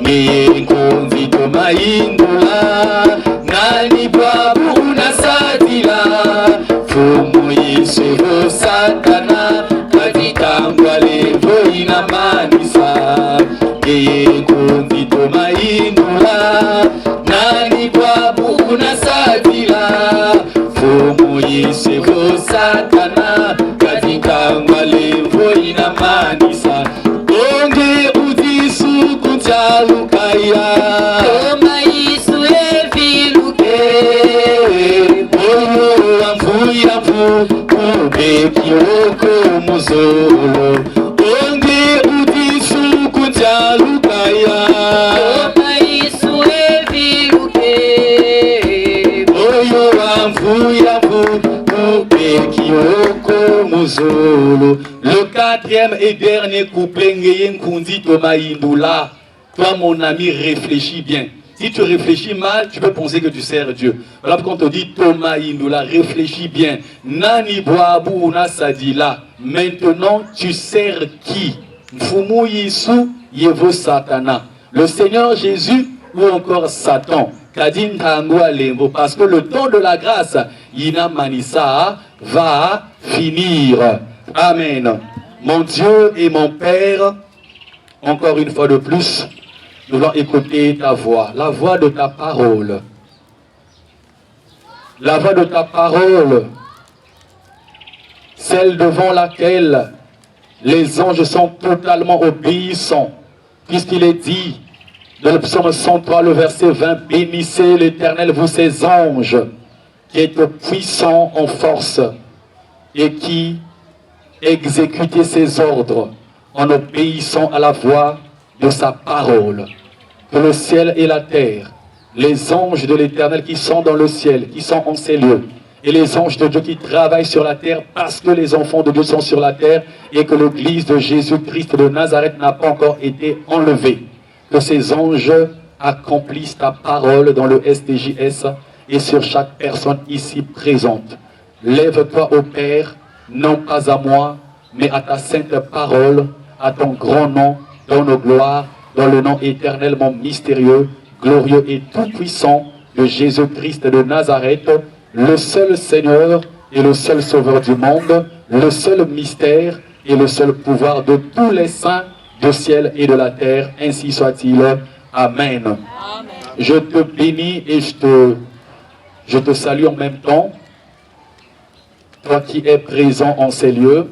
Nkunzito mahindula nani babu unasadila fumu yishevo satana kazitangwa levo inamanisa Nkunzito mahindula nani babu unasadila fumu yishevo satana kazitangwa levo inamanisa onge udisuku chalukaya Toma isso eviluke Oyo amvuya mvu Kubeki oko muzolo onge udisuku chalukaya Toma isso eviluke Oyo amvuya mvu Kubeki oko muzolo. Le quatrième et dernier couplet, Nkunzito mahindula. Toi, mon ami, réfléchis bien. Si tu réfléchis mal, tu peux penser que tu sers Dieu. Voilà pourquoi on te dit Thomas Indula, réfléchis bien. Nani boabu na sadila. Maintenant, tu sers qui? Mfumu Yisu yevo Satana. Le Seigneur Jésus ou encore Satan. Kadin tangwa lembo. Parce que le temps de la grâce, Yina Manissa, va finir. Amen. Mon Dieu et mon Père, encore une fois de plus, nous allons écouter ta voix, la voix de ta parole. La voix de ta parole, celle devant laquelle les anges sont totalement obéissants, puisqu'il est dit dans le psaume 103, le verset 20, bénissez l'Éternel, vous ses anges, qui êtes puissants en force et qui exécutez ses ordres en obéissant à la voix de sa parole. Que le ciel et la terre, les anges de l'Éternel qui sont dans le ciel, qui sont en ces lieux, et les anges de Dieu qui travaillent sur la terre parce que les enfants de Dieu sont sur la terre et que l'église de Jésus-Christ de Nazareth n'a pas encore été enlevée. Que ces anges accomplissent ta parole dans le SDJS et sur chaque personne ici présente. Lève-toi, ô Père, non pas à moi, mais à ta sainte parole, à ton grand nom, dans nos gloires, dans le nom éternellement mystérieux, glorieux et tout-puissant de Jésus-Christ de Nazareth, le seul Seigneur et le seul Sauveur du monde, le seul mystère et le seul pouvoir de tous les saints du ciel et de la terre, ainsi soit-il. Amen. Amen. Je te bénis et je te salue en même temps, toi qui es présent en ces lieux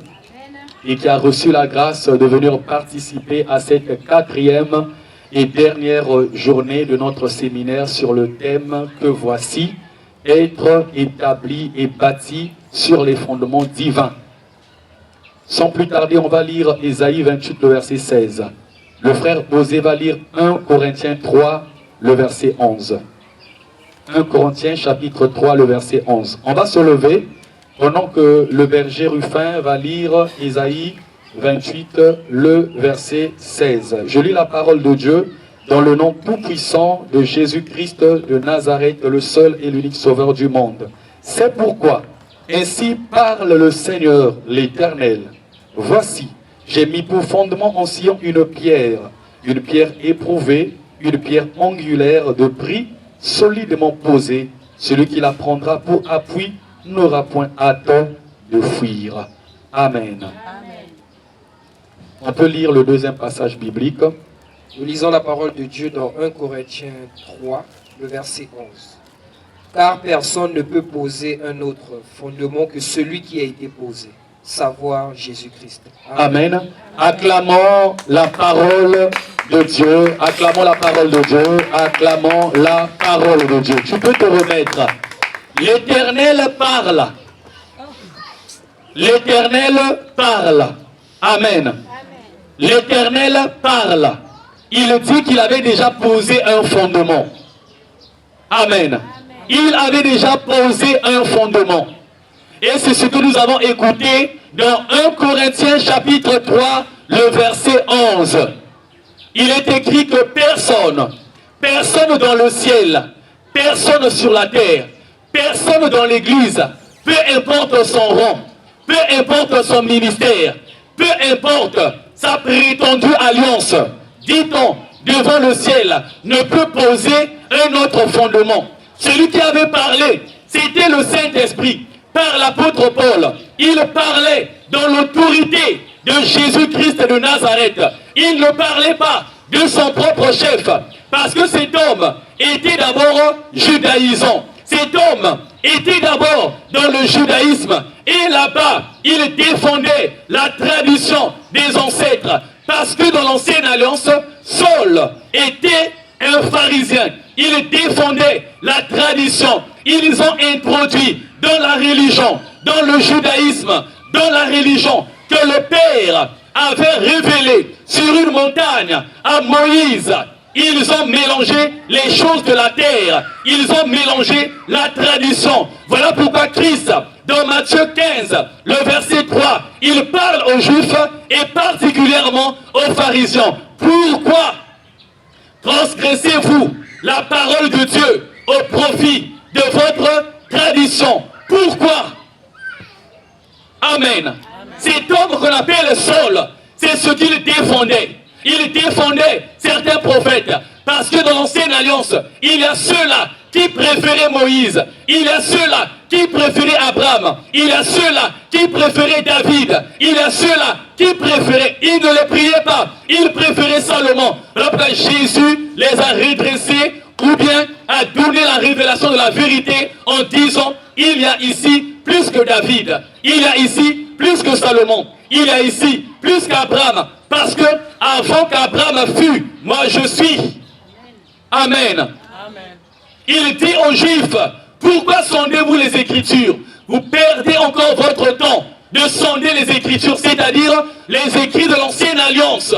et qui a reçu la grâce de venir participer à cette quatrième et dernière journée de notre séminaire sur le thème que voici, être établi et bâti sur les fondements divins. Sans plus tarder, on va lire Ésaïe 28, le verset 16. Le frère Osé va lire 1 Corinthiens 3, le verset 11. 1 Corinthiens chapitre 3, le verset 11. On va se lever pendant que le berger Rufin va lire Ésaïe 28, le verset 16. Je lis la parole de Dieu dans le nom tout-puissant de Jésus-Christ de Nazareth, le seul et l'unique sauveur du monde. C'est pourquoi, ainsi parle le Seigneur, l'Éternel. Voici, j'ai mis pour fondement en Sion une pierre éprouvée, une pierre angulaire de prix, solidement posée. Celui qui la prendra pour appui n'aura point hâte de fuir. Amen. Amen. On peut lire le deuxième passage biblique. Nous lisons la parole de Dieu dans 1 Corinthiens 3, le verset 11. Car personne ne peut poser un autre fondement que celui qui a été posé, savoir Jésus-Christ. Amen. Amen. Acclamons la parole de Dieu. Acclamons la parole de Dieu. Acclamons la parole de Dieu. Tu peux te remettre. L'Éternel parle. L'Éternel parle. Amen. L'Éternel parle. Il dit qu'il avait déjà posé un fondement. Amen. Il avait déjà posé un fondement. Et c'est ce que nous avons écouté dans 1 Corinthiens chapitre 3, le verset 11. Il est écrit que personne dans le ciel, personne sur la terre, personne dans l'église, peu importe son rang, peu importe son ministère, peu importe sa prétendue alliance, dit-on devant le ciel ne peut poser un autre fondement. Celui qui avait parlé, c'était le Saint-Esprit. Par l'apôtre Paul, il parlait dans l'autorité de Jésus-Christ de Nazareth. Il ne parlait pas de son propre chef, parce que cet homme était d'abord judaïsant. Cet homme était d'abord dans le judaïsme, et là-bas, il défendait la tradition des ancêtres, parce que dans l'ancienne alliance, Saul était un pharisien. Il défendait la tradition. Ils ont introduit dans la religion, dans le judaïsme, dans la religion, que le Père avait révélé sur une montagne à Moïse. Ils ont mélangé les choses de la terre. Ils ont mélangé la tradition. Voilà pourquoi Christ, dans Matthieu 15, le verset 3, il parle aux Juifs et particulièrement aux pharisiens. Pourquoi transgressez-vous la parole de Dieu au profit de votre tradition? Pourquoi? Amen. Cet homme qu'on appelle Saul, c'est ce qu'il défendait. Il défendait certains prophètes. Parce que dans l'ancienne alliance, il y a ceux-là qui préféraient Moïse. Il y a ceux-là qui préféraient Abraham. Il y a ceux-là qui préféraient David. Il y a ceux-là qui préféraient. Ils ne les priaient pas. Ils préféraient Salomon. Alors que Jésus les a redressés, ou bien a donné la révélation de la vérité en disant, il y a ici plus que David. Il y a ici plus que Salomon. Il y a ici plus qu'Abraham. Parce que avant qu'Abraham fût, moi je suis. Amen. Amen. Il dit aux Juifs, pourquoi sondez-vous les Écritures? Vous perdez encore votre temps de sonder les Écritures, c'est-à-dire les écrits de l'ancienne alliance,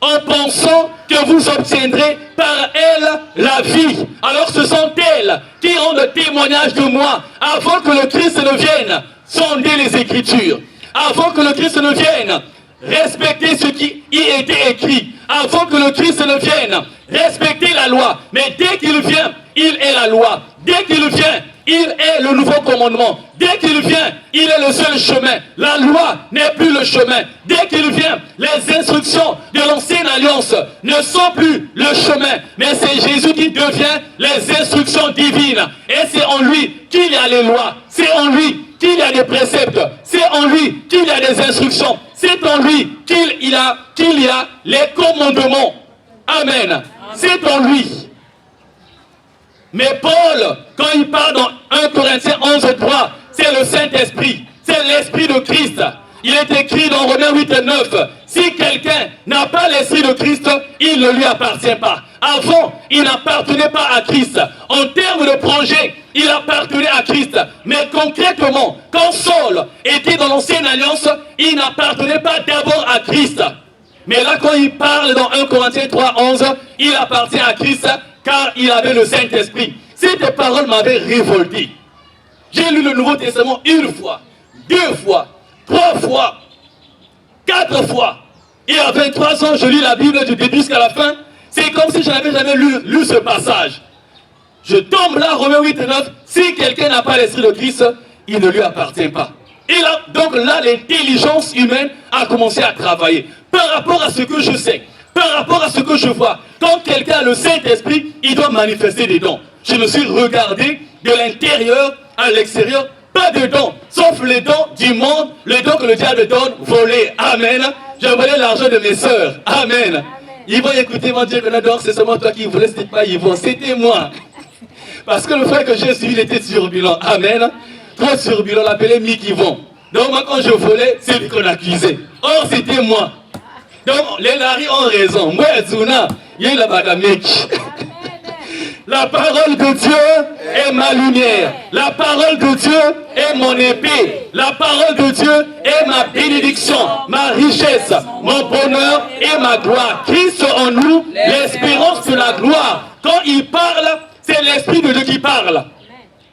en pensant que vous obtiendrez par elles la vie. Alors ce sont elles qui rendent témoignage de moi. Avant que le Christ ne vienne, sondez les Écritures. Avant que le Christ ne vienne, respectez ce qui y était écrit. Avant que le Christ ne vienne, respectez la loi. Mais dès qu'il vient, il est la loi. Dès qu'il vient, il est le nouveau commandement. Dès qu'il vient, il est le seul chemin. La loi n'est plus le chemin. Dès qu'il vient, les instructions de l'ancienne alliance ne sont plus le chemin. Mais c'est Jésus qui devient les instructions divines. Et c'est en lui qu'il y a les lois. C'est en lui qu'il y a des préceptes. C'est en lui qu'il y a des instructions. C'est en lui qu'il y a les commandements. Amen. C'est en lui. Mais Paul, quand il parle dans 1 Corinthiens 11, 3, c'est le Saint-Esprit. C'est l'Esprit de Christ. Il est écrit dans Romains 8 et 9. Si quelqu'un n'a pas l'Esprit de Christ, il ne lui appartient pas. Avant, il n'appartenait pas à Christ. En termes de projet, il appartenait à Christ. Mais concrètement, quand Saul était dans l'ancienne alliance, il n'appartenait pas d'abord à Christ. Mais là, quand il parle dans 1 Corinthiens 3, 11, il appartient à Christ car il avait le Saint-Esprit. Ces paroles m'avaient révolté. J'ai lu le Nouveau Testament une fois, 2 fois, 3 fois, 4 fois. Et à 23 ans, je lis la Bible du début jusqu'à la fin. C'est comme si je n'avais jamais lu ce passage. Je tombe là, Romains 8 et 9. Si quelqu'un n'a pas l'Esprit de Christ, il ne lui appartient pas. Et là, donc là, l'intelligence humaine a commencé à travailler. Par rapport à ce que je sais, par rapport à ce que je vois, quand quelqu'un a le Saint-Esprit, il doit manifester des dons. Je me suis regardé de l'intérieur à l'extérieur, pas de dons, sauf les dons du monde, les dons que le diable donne, volés. Amen. Je volais l'argent de mes sœurs. Amen. Ils vont écouter, mon Dieu, que l'adore, c'est seulement toi qui voulais, c'était pas Yvon, c'était moi. Parce que le frère que j'ai suivi, il était turbulent. Amen. Trop turbulent, on l'appelait Mick Yvon. Donc moi, quand je volais, c'est lui qu'on accusait. Or, c'était moi. Donc, les laris ont raison. Moi, Zuna, il y a la bagamik. La parole de Dieu est ma lumière. La parole de Dieu est mon épée. La parole de Dieu est ma bénédiction, ma richesse, mon bonheur et ma gloire. Christ en nous, l'espérance de la gloire. Quand il parle, c'est l'Esprit de Dieu qui parle.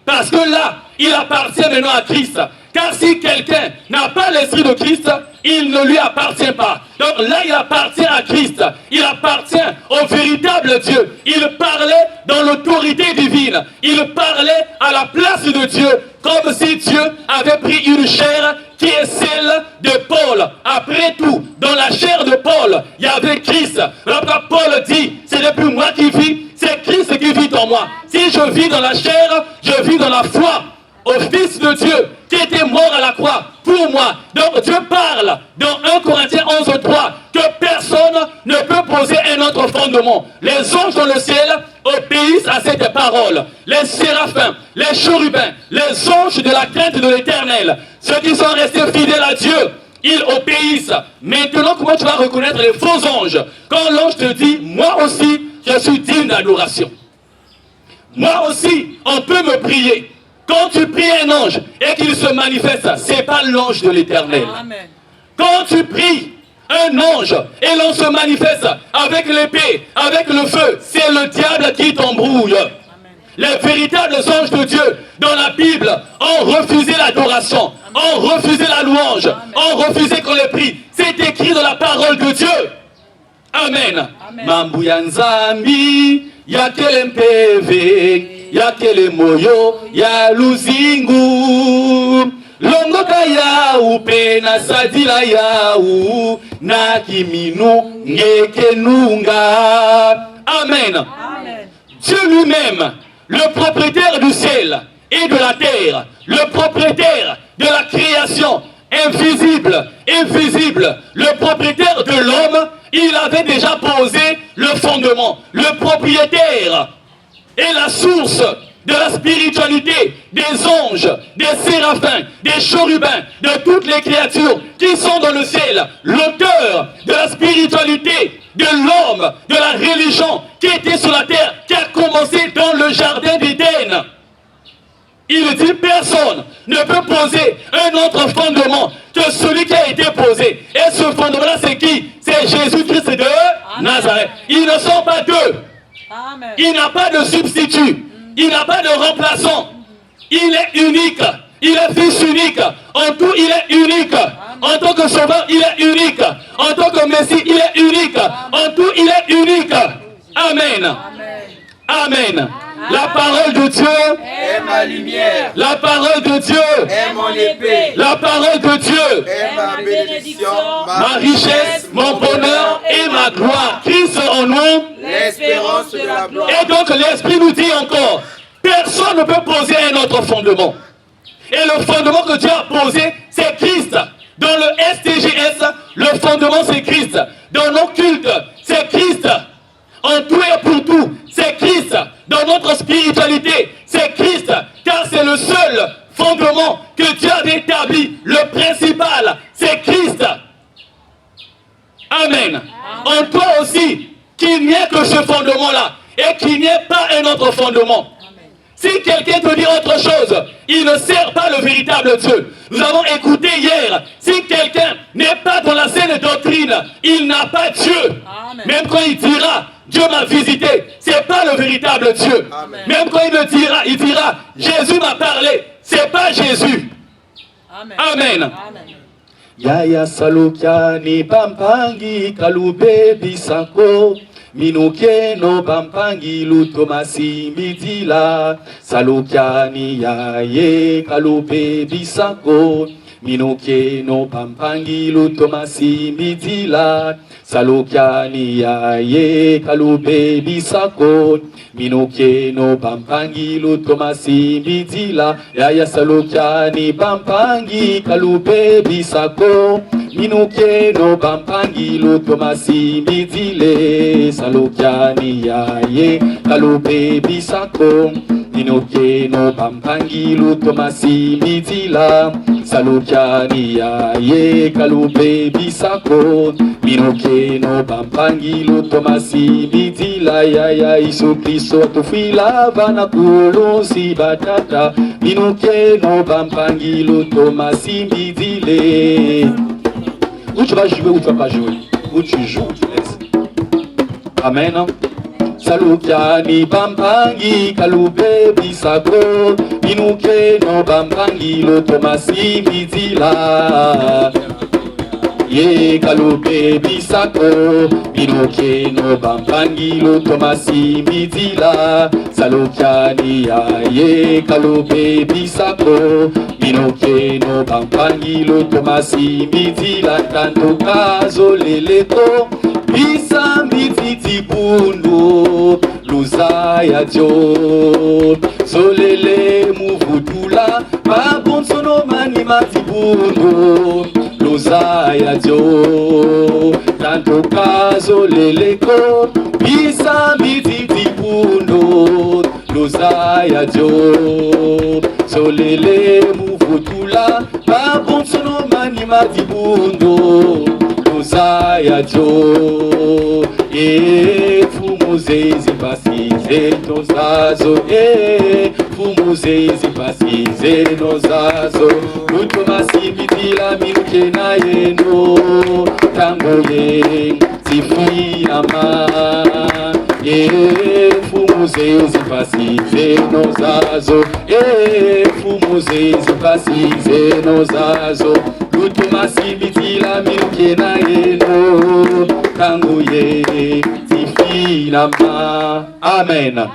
Parce que là, il appartient maintenant à Christ. Car si quelqu'un n'a pas l'Esprit de Christ, il ne lui appartient pas. Donc là, il appartient à Christ. Il appartient au véritable Dieu. Il parlait dans l'autorité divine. Il parlait à la place de Dieu, comme si Dieu avait pris une chair qui est celle de Paul. Après tout, dans la chair de Paul, il y avait Christ. Alors Paul dit, c'est depuis moi qui vis, c'est Christ qui vit en moi. Si je vis dans la chair, je vis dans la foi au Fils de Dieu qui était mort à la croix pour moi. Donc Dieu parle dans 1 Corinthiens 11, 3 que personne ne peut poser un autre fondement. Les anges dans le ciel obéissent à cette parole. Les séraphins, les chérubins, les anges de la crainte de l'Éternel, ceux qui sont restés fidèles à Dieu, ils obéissent. Maintenant, comment tu vas reconnaître les faux anges? Quand l'ange te dit, moi aussi, je suis digne d'adoration. Moi aussi, on peut me prier. Quand tu pries un ange et qu'il se manifeste, ce n'est pas l'ange de l'Éternel. Quand tu pries un ange et l'on se manifeste avec l'épée, avec le feu, c'est le diable qui t'embrouille. Les véritables anges de Dieu dans la Bible ont refusé l'adoration, ont refusé la louange, ont refusé qu'on les prie. C'est écrit dans la parole de Dieu. Amen. Mambuya Nzambi, yakele mpeve, yakele moyo, ya luzingu. Longoka ya upe na sadila ya u, na kiminu ngekenunga. Amen. Dieu lui-même, le propriétaire du ciel et de la terre, le propriétaire de la création, invisible, invisible, le propriétaire de l'homme, il avait déjà posé le fondement. Le propriétaire est la source de la spiritualité des anges, des séraphins, des chérubins, de toutes les créatures qui sont dans le ciel. L'auteur de la spiritualité de l'homme, de la religion qui était sur la terre, qui a commencé dans le jardin d'Éden. Il dit personne ne peut poser un autre fondement que celui qui a été posé. Et ce fondement-là, c'est qui? C'est Jésus-Christ de Nazareth. Ils ne sont pas deux. Amen. Il n'a pas de substitut. Il n'a pas de remplaçant. Il est unique. Il est fils unique. En tout, il est unique. En tant que sauveur, il est unique. En tant que Messie, il est unique. En tout, il est unique. Amen. Amen. La parole de Dieu est ma lumière. La parole de Dieu est mon épée. La parole de Dieu est ma bénédiction, ma richesse, mon bonheur et ma gloire. Christ en nous, l'espérance de la gloire. Et donc l'Esprit nous dit encore, personne ne peut poser un autre fondement. Et le fondement que Dieu a posé, c'est Christ. Dans le STGS, le fondement c'est Christ. Dans nos cultes, c'est Christ. En tout et pour tout, c'est Christ. Dans notre spiritualité, c'est Christ. Car c'est le seul fondement que Dieu a établi. Le principal, c'est Christ. Amen. En toi aussi, qu'il n'y ait que ce fondement-là. Et qu'il n'y ait pas un autre fondement. Si quelqu'un te dit autre chose, il ne sert pas le véritable Dieu. Nous avons écouté hier, si quelqu'un n'est pas dans la saine doctrine, il n'a pas Dieu. Amen. Même quand il dira, Dieu m'a visité, ce n'est pas le véritable Dieu. Amen. Même quand il dira, Jésus m'a parlé, ce n'est pas Jésus. Amen. Amen. Yaya Salukiani Bampangi Kalube Bisako Minuke no Bampangi Lutomasi Midila Salukiani Yaye Kalube Bisako Minuke no Bampangi Lutomasi Midila Salukiani Yaye Kalube Bisako Minuke no Bampangi Lutomasi Midila Yaya Salukiani Bampangi Kalube Bisako Minuke no Bampangi Lutomasi Midile Salukiani Yaye Kalube Bisako Minuke no Bampangi Lutomasi Midila Salukiani Yaye Kalube Bisako Minuke no Bampangi Lutomasi Midila Yaya Isu Kristo Tufila Vana Kulosi Batata Minuke no Bampangi Lutomasi Midile. Où tu vas jouer, où tu vas pas jouer. Où tu joues, où tu laisses. Amen. Salukiani Bampangi Kalube Bisako Minuke no Bampangi Lutomasi Midila Ye Kalube Bisako Minuke no Bampangi Lutomasi Midila Kalokiani aye kalobe bisako Inoke no bampangi lo tomasi midi la tanto kazo leleko Bisa midi tibundo Luzaya dio Solele muvudula Babon sono manima tibundo Luzaya dio Tanto kazo leleko Bisa midi tibundo Luzaya dio Solele muvudula Babon sono manima tibundo Luzaya dio Fumuzezi basize nozazo Fumuzezi basize nozazo Lutomasi mitila miuke na yeno Tango ye tifiyama Fumuzezi basize nozazo Fumuzezi basize nozazo Lutomasi mitila miuke na yeno Tango ye Amen.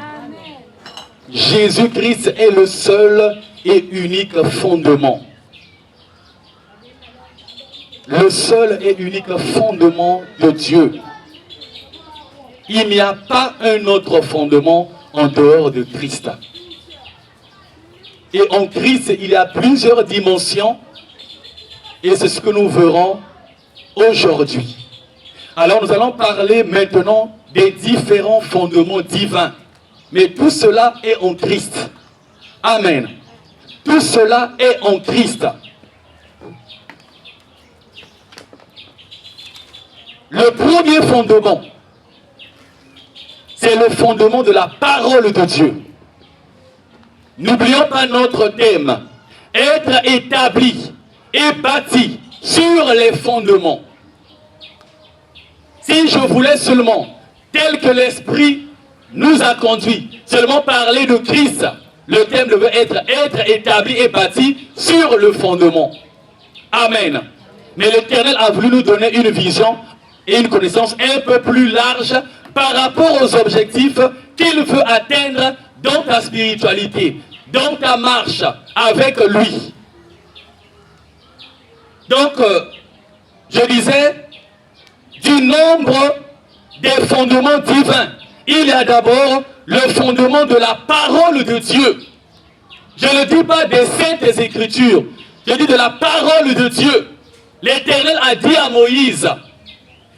Jésus-Christ est le seul et unique fondement. Le seul et unique fondement de Dieu. Il n'y a pas un autre fondement en dehors de Christ. Et en Christ, il y a plusieurs dimensions. Et c'est ce que nous verrons aujourd'hui. Alors nous allons parler maintenant des différents fondements divins. Mais tout cela est en Christ. Amen. Tout cela est en Christ. Le premier fondement, c'est le fondement de la parole de Dieu. N'oublions pas notre thème. Être établi et bâti sur les fondements. Si je voulais seulement, tel que l'Esprit nous a conduit, seulement parler de Christ, le thème devait être établi et bâti sur le fondement. Amen. Mais l'Éternel a voulu nous donner une vision et une connaissance un peu plus large par rapport aux objectifs qu'il veut atteindre dans ta spiritualité, dans ta marche avec lui. Donc, je disais, du nombre des fondements divins, il y a d'abord le fondement de la parole de Dieu. Je ne dis pas des saintes écritures, je dis de la parole de Dieu. L'Éternel a dit à Moïse,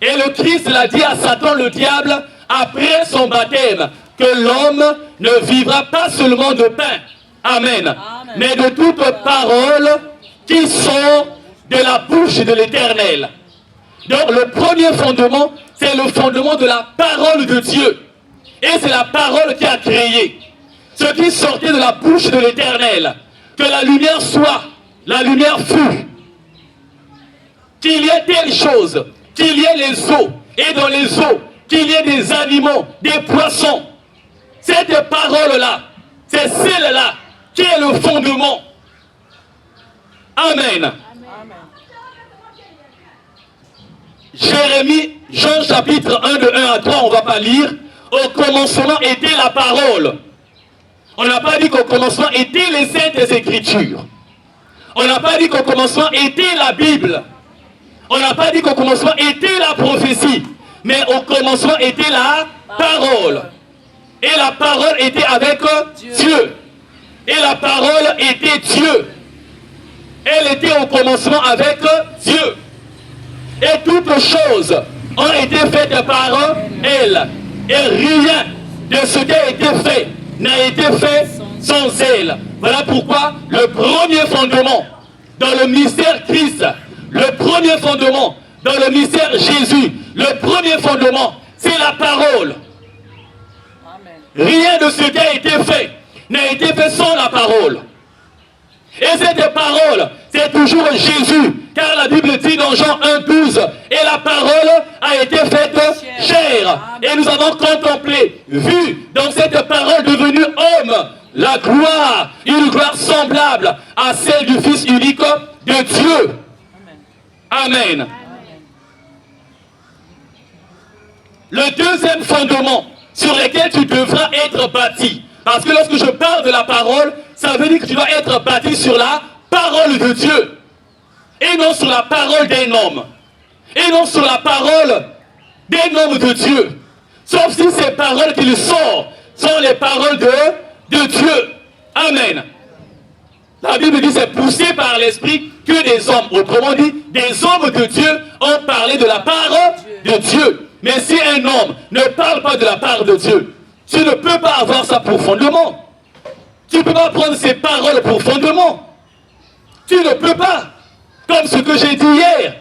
et le Christ l'a dit à Satan le diable, après son baptême, que l'homme ne vivra pas seulement de pain, amen, mais de toutes paroles qui sont de la bouche de l'Éternel. Donc le premier fondement, c'est le fondement de la parole de Dieu. Et c'est la parole qui a créé. Ce qui sortait de la bouche de l'Éternel. Que la lumière soit, la lumière fut. Qu'il y ait telle chose, qu'il y ait les eaux, et dans les eaux, qu'il y ait des animaux, des poissons. Cette parole-là, c'est celle-là qui est le fondement. Amen. Jérémie, Jean chapitre 1 de 1 à 3, on ne va pas lire. Au commencement était la parole. On n'a pas dit qu'au commencement étaient les saintes écritures. On n'a pas dit qu'au commencement était la Bible. On n'a pas dit qu'au commencement était la prophétie. Mais au commencement était la parole. Et la parole était avec Dieu. Et la parole était Dieu. Elle était au commencement avec Dieu. Et toutes choses ont été faites par elle. Et rien de ce qui a été fait n'a été fait sans elle. Voilà pourquoi le premier fondement dans le mystère Christ, le premier fondement dans le mystère Jésus, le premier fondement, c'est la parole. Rien de ce qui a été fait n'a été fait sans la parole. Et cette parole, c'est toujours Jésus. Car la Bible dit dans Jean 1,12, et la parole a été faite chair. Et nous avons contemplé, vu dans cette parole devenue homme, la gloire, une gloire semblable à celle du Fils unique de Dieu. Amen. Le deuxième fondement sur lequel tu devras être bâti, Parce que lorsque je parle de la parole, ça veut dire que tu dois être bâti sur la parole de Dieu. Et non sur la parole d'un homme. Et non sur la parole d'un homme de Dieu. Sauf si ces paroles qu'il sort sont les paroles de Dieu. Amen. La Bible dit c'est poussé par l'esprit que des hommes, autrement dit, des hommes de Dieu ont parlé de la part de Dieu. Mais si un homme ne parle pas de la part de Dieu, tu ne peux pas avoir ça pour fondement. Tu ne peux pas prendre ces paroles pour fondement. Tu ne peux pas. Comme ce que j'ai dit hier.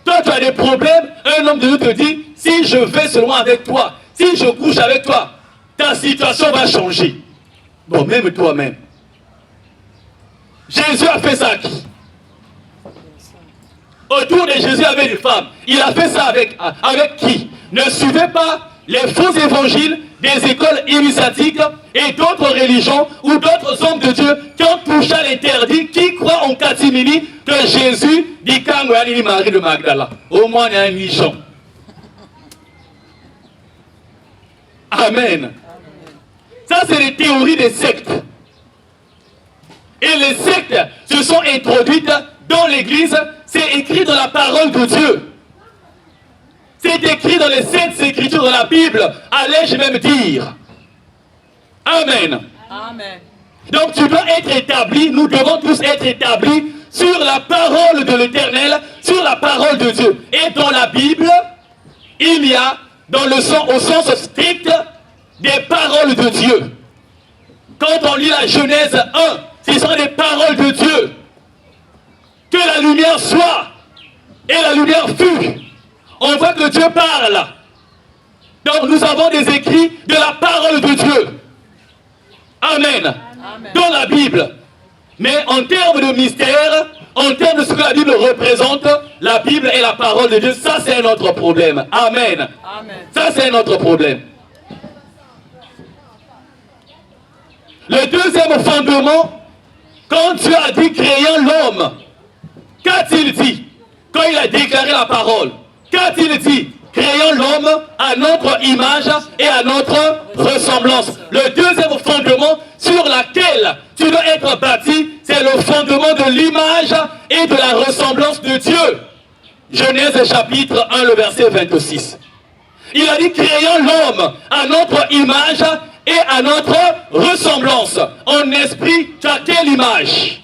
Toi, tu as des problèmes, un homme de Dieu te dit, si je vais seulement avec toi, si je couche avec toi, ta situation va changer. Bon, même toi-même. Jésus a fait ça à qui? Autour de Jésus, il y avait des femmes. Il a fait ça avec qui? Ne suivez pas les faux évangiles des écoles initiatiques et d'autres religions ou d'autres hommes de Dieu qui ont touché à l'interdit, qui croient en catimini que Jésus dit quand Marie de Magdala. Au moins, il y a un nichon. Amen. Ça, c'est les théories des sectes. Et les sectes se sont introduites dans l'église. C'est écrit dans la parole de Dieu. C'est écrit dans les saintes écritures de la Bible. Allais-je même dire. Amen. Amen. Donc tu dois être établi, nous devons tous être établis sur la parole de l'Éternel, sur la parole de Dieu. Et dans la Bible, il y a, au sens strict, des paroles de Dieu. Quand on lit la Genèse 1, ce sont des paroles de Dieu. Que la lumière soit, et la lumière fut. On voit que Dieu parle. Donc nous avons des écrits de la parole de Dieu. Amen. Amen. Dans la Bible. Mais en termes de mystère, en termes de ce que la Bible représente, la Bible est la parole de Dieu. Ça, c'est un autre problème. Amen. Amen. Ça, c'est un autre problème. Le deuxième fondement, quand Dieu a dit créant l'homme, qu'a-t-il dit? Quand il a déclaré la parole, qu'a-t-il dit? Créons l'homme à notre image et à notre ressemblance. Le deuxième fondement sur lequel tu dois être bâti, c'est le fondement de l'image et de la ressemblance de Dieu. Genèse chapitre 1, le verset 26. Il a dit, créons l'homme à notre image et à notre ressemblance. En esprit, tu as quelle image?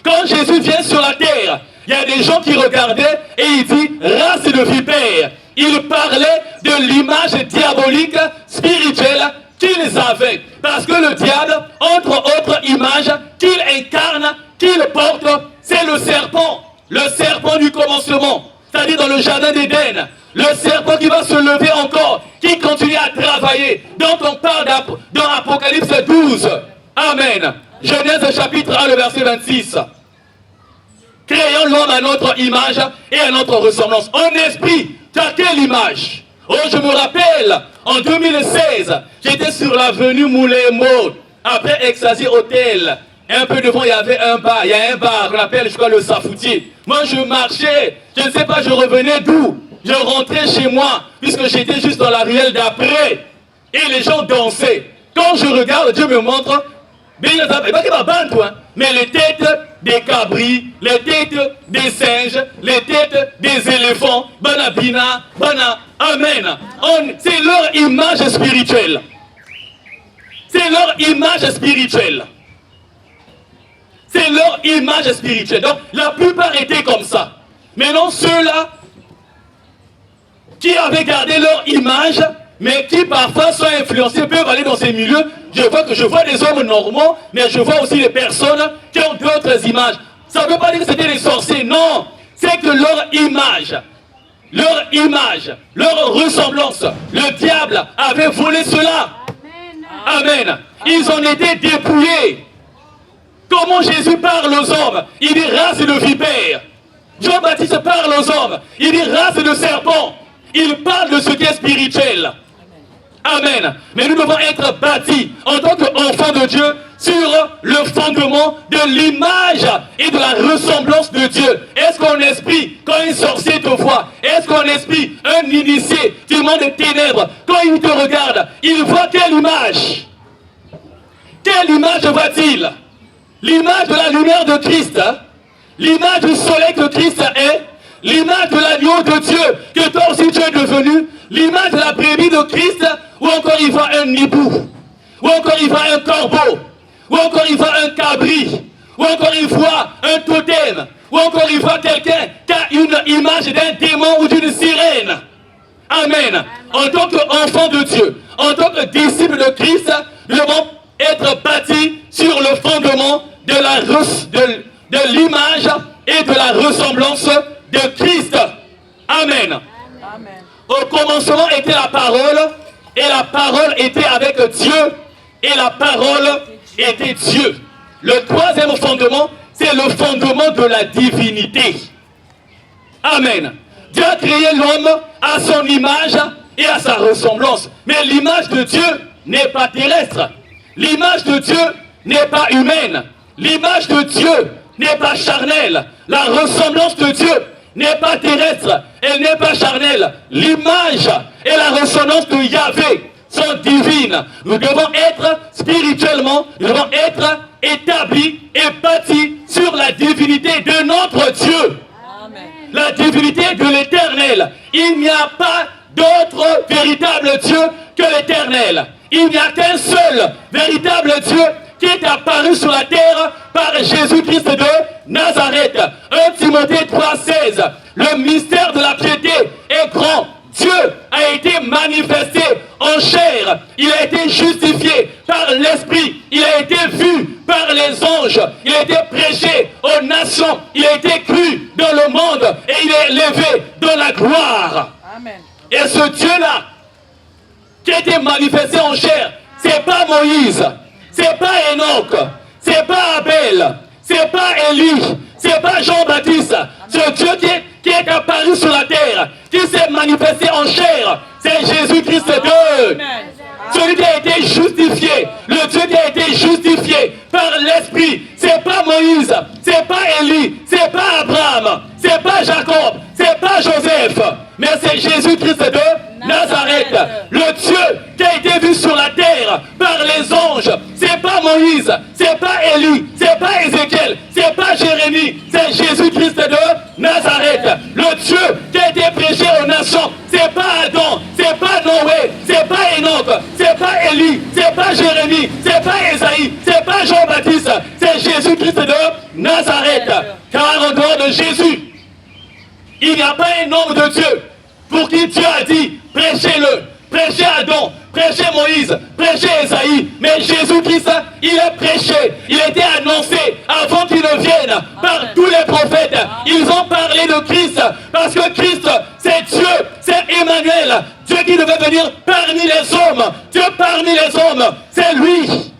Quand Jésus vient sur la terre, il y a des gens qui regardaient et il dit, race de vipères. Il parlait de l'image diabolique, spirituelle qu'ils avaient. Parce que le diable, entre autres images qu'il incarne, qu'il porte, c'est le serpent du commencement. C'est-à-dire dans le jardin d'Éden. Le serpent qui va se lever encore, qui continue à travailler, dont on parle dans Apocalypse 12. Amen. Genèse chapitre 1, le verset 26. Créons l'homme à notre image et à notre ressemblance. En esprit, tu as quelle image? Oh, je me rappelle, en 2016, j'étais sur l'avenue Moulin-Maud, après Exasi Hotel. Un peu devant, il y avait un bar. Il y a un bar qu'on appelle, je crois, le Safoutier. Moi, je marchais. Je ne sais pas, je revenais d'où. Je rentrais chez moi, puisque j'étais juste dans la ruelle d'après. Et les gens dansaient. Quand je regarde, Dieu me montre, mais les têtes des cabris, les têtes des singes, les têtes des éléphants, banabina, bana, amen. C'est leur image spirituelle. C'est leur image spirituelle. C'est leur image spirituelle. Donc, la plupart étaient comme ça. Maintenant, ceux-là qui avaient gardé leur image, mais qui parfois sont influencés, peuvent aller dans ces milieux. Je vois des hommes normaux, mais je vois aussi des personnes qui ont d'autres images. Ça ne veut pas dire que c'était des sorciers, non. C'est que leur image, leur ressemblance, le diable avait volé cela. Amen. Ils en étaient dépouillés. Comment Jésus parle aux hommes? Il dit race de vipères. Jean-Baptiste parle aux hommes. Il dit race de serpents. Il parle de ce qui est spirituel. Amen. Mais nous devons être bâtis en tant qu'enfants de Dieu sur le fondement de l'image et de la ressemblance de Dieu. Est-ce qu'en esprit, quand un sorcier te voit, est-ce qu'en esprit, un initié du monde des ténèbres, quand il te regarde, il voit quelle image? Quelle image voit-il? L'image de la lumière de Christ, l'image du soleil que Christ est, l'image de l'agneau de Dieu que toi aussi tu es devenu, l'image de la brebis de Christ, ou encore il voit un hibou, ou encore il voit un corbeau, ou encore il voit un cabri, ou encore il voit un totem, ou encore il voit quelqu'un qui a une image d'un démon ou d'une sirène. Amen. En tant qu'enfant de Dieu, en tant que disciple de Christ, nous devons être bâtis sur le fondement de l'image et de la ressemblance de Christ. Amen. Amen. Au commencement était la parole, et la parole était avec Dieu, et la parole était Dieu. Le troisième fondement, c'est le fondement de la divinité. Amen. Dieu a créé l'homme à son image et à sa ressemblance. Mais l'image de Dieu n'est pas terrestre. L'image de Dieu n'est pas humaine. L'image de Dieu n'est pas charnelle. La ressemblance de Dieu n'est pas terrestre. Elle n'est pas charnelle. L'image et la ressemblance de Yahvé sont divines. Nous devons être spirituellement, nous devons être établis et bâtis sur la divinité de notre Dieu. Amen. La divinité de l'Éternel. Il n'y a pas d'autre véritable Dieu que l'Éternel. Il n'y a qu'un seul véritable Dieu qui est apparu sur la terre par Jésus-Christ de Nazareth. 1 Timothée 3,16. Le mystère de la piété est grand. Dieu a été manifesté en chair. Il a été justifié par l'Esprit. Il a été vu par les anges. Il a été prêché aux nations. Il a été cru dans le monde. Et il est élevé dans la gloire. Amen. Et ce Dieu-là, qui a été manifesté en chair, c'est pas Moïse, c'est pas Enoch, c'est pas Abel, c'est pas Élie, c'est pas Jean-Baptiste. Ce Dieu qui est apparu sur la terre, qui s'est manifesté en chair, c'est Jésus-Christ de Amen. celui qui a été justifié, le Dieu qui a été justifié par l'Esprit. C'est pas Moïse, c'est pas Élie, c'est pas Abraham, c'est pas Jacob, c'est pas Joseph, mais c'est Jésus-Christ de Nazareth, le Dieu qui a été vu sur la terre par les anges. C'est pas Moïse, c'est pas Élie, c'est pas Ézéchiel, c'est pas Jérémie, c'est Jésus-Christ de Nazareth, le Dieu qui a été prêché aux nations. C'est pas Adam, c'est pas Noé, c'est pas Enoch, c'est pas Élie, c'est pas Jérémie, c'est pas Ésaïe, c'est pas Jean-Baptiste, c'est Jésus-Christ de Nazareth. Car en dehors de Jésus, il n'y a pas un homme de Dieu pour qui Dieu a dit, prêchez-le, prêchez Adam, prêchez Moïse, prêchez Ésaïe. Mais Jésus-Christ, il est prêché, il a été annoncé avant qu'il ne vienne par tous les prophètes. Ils ont parlé de Christ parce que Christ, c'est Dieu, c'est Emmanuel, Dieu qui devait venir parmi les hommes. Dieu parmi les hommes, c'est lui.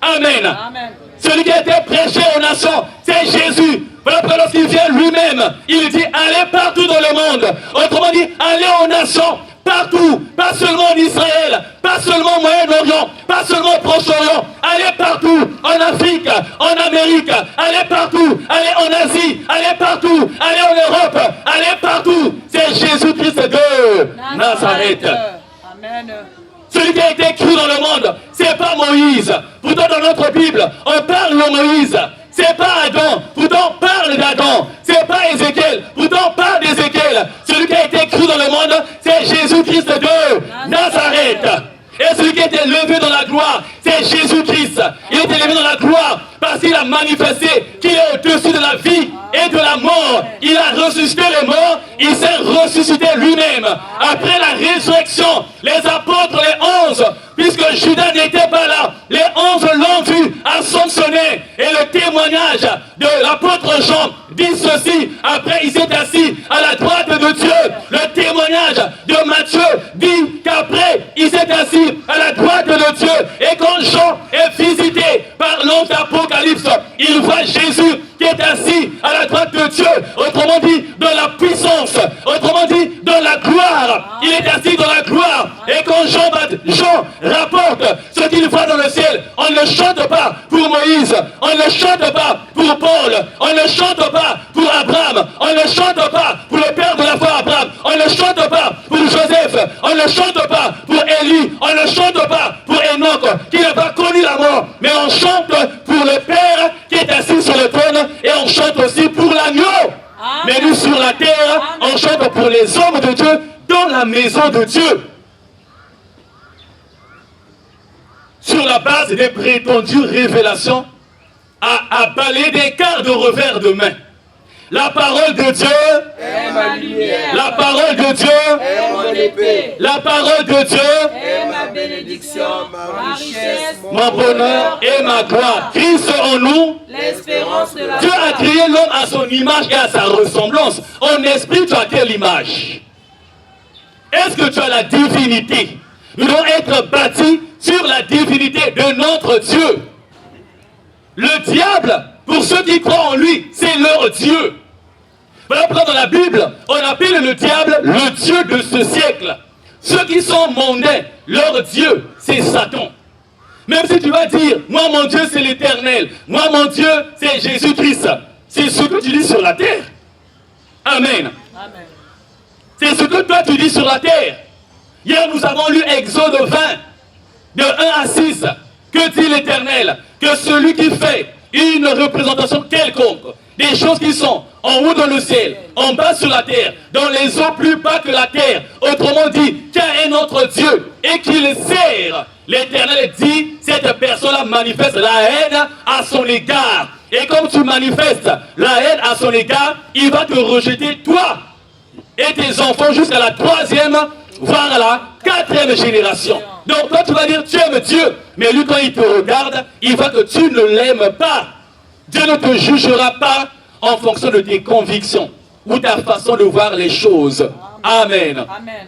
Amen. Amen. Celui qui a été prêché aux nations, c'est Jésus. Voilà pourquoi lorsqu'il vient lui-même, il dit allez partout dans le monde. Autrement dit, allez aux nations, partout, pas seulement en Israël, pas seulement au Moyen-Orient, pas seulement au Proche-Orient. Allez partout, en Afrique, en Amérique, allez partout, allez en Asie, allez partout, allez en Europe, allez partout. C'est Jésus-Christ de Nazareth. Amen. Celui qui a été cru dans le monde, c'est pas Moïse. Pourtant dans notre Bible, on parle de Moïse. C'est pas Adam, pourtant on parle d'Adam. C'est pas Ézéchiel, pourtant on parle d'Ézéchiel. Celui qui a été cru dans le monde, c'est Jésus-Christ de Nazareth. Et celui qui a été levé dans la gloire, c'est Jésus-Christ. Il a été levé dans la gloire parce qu'il a manifesté qu'il est au-dessus de la vie et de la mort. Il a ressuscité les morts, il s'est ressuscité lui-même. Après la résurrection, les apôtres, les 11, puisque Judas n'était pas là, les 11 l'ont vu ascensionner. Et le témoignage de l'apôtre Jean dit ceci, après il s'est assis à la droite de Dieu. Le témoignage de Matthieu dit qu'après il s'est assis à la droite de Dieu. Et quand Jean est visité par l'ange d'Apocalypse, il voit Jésus qui est assis à la droite de Dieu, autrement dit dans la puissance, autrement dit dans la gloire. Il est assis dans la gloire. Et quand Jean rapporte ce qu'il voit dans le ciel, on ne chante pas pour Moïse, on ne chante pas pour Paul, on ne chante pas pour Abraham, on ne chante pas pour le père de la foi Abraham, on ne chante pas pour Joseph, on ne chante pas pour Élie, on ne chante pas pour Enoch qui n'a pas connu la mort, mais on chante pour les hommes de Dieu dans la maison de Dieu. Sur la base des prétendues révélations, à balayer des quarts de revers de main. La parole de Dieu est ma lumière. La parole de Dieu est mon épée. La parole de Dieu est ma bénédiction, ma richesse, mon bonheur et ma gloire. Christ en nous, l'espérance de la Dieu a gloire. créé l'homme à son image et à sa ressemblance. En esprit, tu as quelle image? Est-ce que tu as la divinité? Nous devons être bâtis sur la divinité de notre Dieu. Le diable, pour ceux qui croient en lui, c'est leur Dieu. Voilà pourquoi dans la Bible, on appelle le diable le Dieu de ce siècle. Ceux qui sont mondains, leur Dieu, c'est Satan. Même si tu vas dire, moi mon Dieu c'est l'Éternel, moi mon Dieu c'est Jésus-Christ, c'est ce que tu dis sur la terre. Amen. Amen. C'est ce que toi tu dis sur la terre. Hier nous avons lu Exode 20, de 1 à 6. Que dit l'Éternel? Que celui qui fait une représentation quelconque des choses qui sont en haut dans le ciel, en bas sur la terre, dans les eaux plus bas que la terre, autrement dit, qu'il est notre Dieu et qu'il sert. L'Éternel dit, cette personne-là manifeste la haine à son égard. Et comme tu manifestes la haine à son égard, il va te rejeter toi et tes enfants jusqu'à la 3e, voire à la 4e génération. Donc toi tu vas dire tu aimes Dieu, mais lui quand il te regarde, il voit que tu ne l'aimes pas. Dieu ne te jugera pas en fonction de tes convictions ou ta façon de voir les choses. Amen. Amen.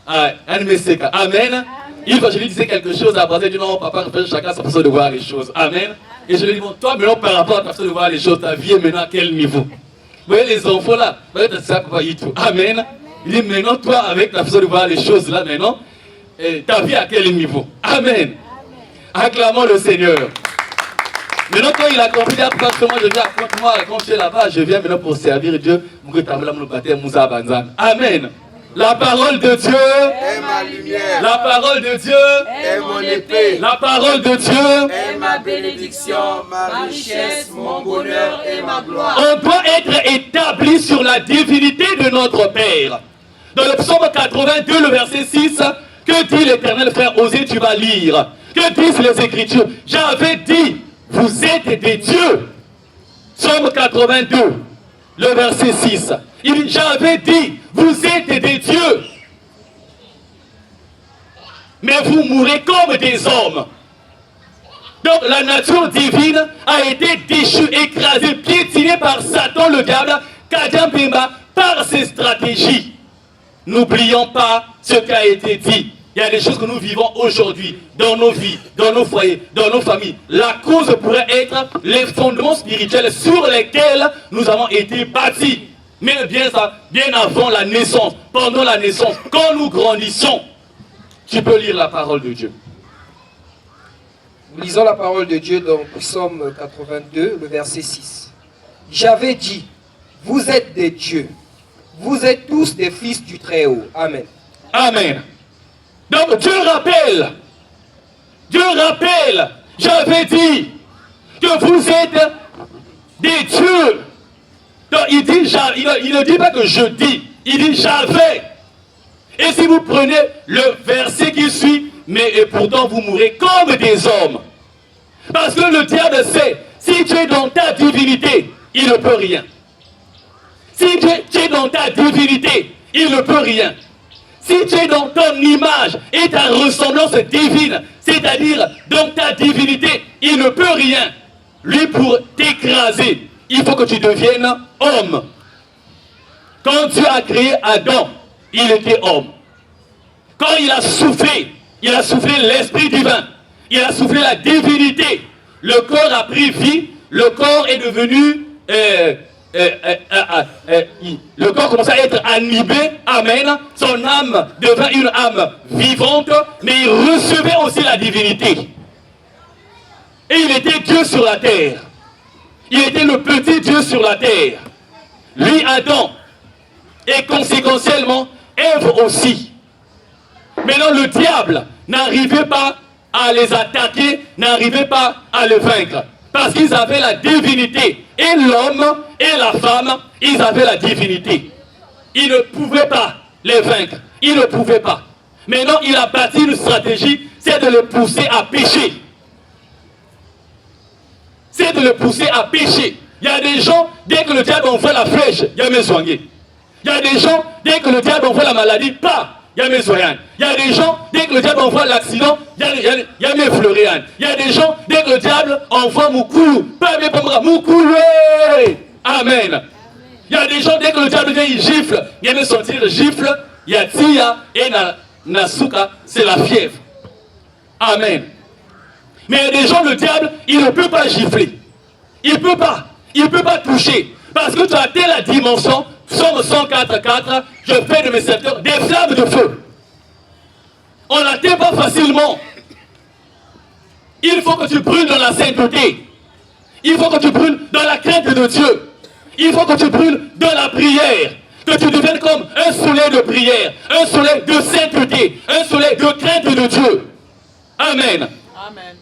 Amen. Je lui disais quelque chose après, il dit non papa, chacun sa façon de voir les choses. Amen. Et je lui dis bon, toi maintenant par rapport à ta façon de voir les choses, ta vie est maintenant à quel niveau? Vous voyez les enfants là, vous voyez ça papa, il tout. Amen. Il dit maintenant toi avec ta façon de voir les choses là maintenant, ta vie à quel niveau? Amen. Acclamons le Seigneur. Maintenant, quand il a compris, il a moi je viens, quand je suis là-bas, je viens maintenant pour servir Dieu. Amen. La parole de Dieu est ma lumière. La parole de Dieu est mon épée. La parole de Dieu est ma bénédiction, ma richesse, mon bonheur et ma gloire. On doit être établi sur la divinité de notre Père. Dans le psaume 82, le verset 6, que dit l'Éternel, frère Osée, tu vas lire. Que disent les Écritures? J'avais dit, vous êtes des dieux. Psaume 82, le verset 6. Il dit, j'avais dit, vous êtes des dieux. Mais vous mourrez comme des hommes. Donc la nature divine a été déchue, écrasée, piétinée par Satan, le diable, Kadjambemba, par ses stratégies. N'oublions pas ce qui a été dit. Il y a des choses que nous vivons aujourd'hui, dans nos vies, dans nos foyers, dans nos familles. La cause pourrait être les fondements spirituels sur lesquels nous avons été bâtis. Mais bien avant la naissance, pendant la naissance, quand nous grandissons, tu peux lire la parole de Dieu. Nous lisons la parole de Dieu dans Psaume 82, le verset 6. J'avais dit, vous êtes des dieux, vous êtes tous des fils du Très-Haut. Amen. Amen. Donc Dieu rappelle, j'avais dit que vous êtes des dieux. Donc il ne dit pas que je dis, il dit j'avais. Et si vous prenez le verset qui suit, et pourtant vous mourrez comme des hommes. Parce que le diable sait, si tu es dans ta divinité, il ne peut rien. Si tu es dans ta divinité, il ne peut rien. Si tu es dans ton image et ta ressemblance divine, c'est-à-dire dans ta divinité, il ne peut rien. Lui, pour t'écraser, il faut que tu deviennes homme. Quand Dieu a créé Adam, il était homme. Quand il a soufflé l'esprit divin, il a soufflé la divinité. Le corps a pris vie, le corps est devenu... le corps commence à être animé, amen. Son âme devint une âme vivante, mais il recevait aussi la divinité. Et il était Dieu sur la terre. Il était le petit Dieu sur la terre. Lui, Adam, et conséquentiellement, Ève aussi. Maintenant, le diable n'arrivait pas à les attaquer, n'arrivait pas à les vaincre. Parce qu'ils avaient la divinité. Et l'homme et la femme, ils avaient la divinité. il ne pouvait pas les vaincre. Il ne pouvait pas. Maintenant, il a bâti une stratégie, c'est de les pousser à pécher. C'est de les pousser à pécher. Il y a des gens, dès que le diable envoie la flèche, il y a mes soignés. Il y a des gens, dès que le diable envoie la maladie, pas, il y a mes soignants. Il y a des gens, dès que le diable envoie l'accident, il y a mes fleuréans. Il y a des gens, dès que le diable envoie Moukoulou, pas mes pommes, Moukoulou. Amen. Il y a des gens, dès que le diable vient, il gifle. Il y a mes sentir gifle, il y a Tia et Nasuka, c'est la fièvre. Amen. Mais il y a des gens, le diable, il ne peut pas gifler. Il ne peut pas. Il ne peut pas toucher. Parce que tu as atteint la dimension, Psaume 104.4, je fais de mes serviteurs des flammes de feu. On n'atteint pas facilement. Il faut que tu brûles dans la sainteté. Il faut que tu brûles dans la crainte de Dieu. Il faut que tu brûles dans la prière. Que tu deviennes comme un soleil de prière, un soleil de sainteté, un soleil de crainte de Dieu. Amen. Amen.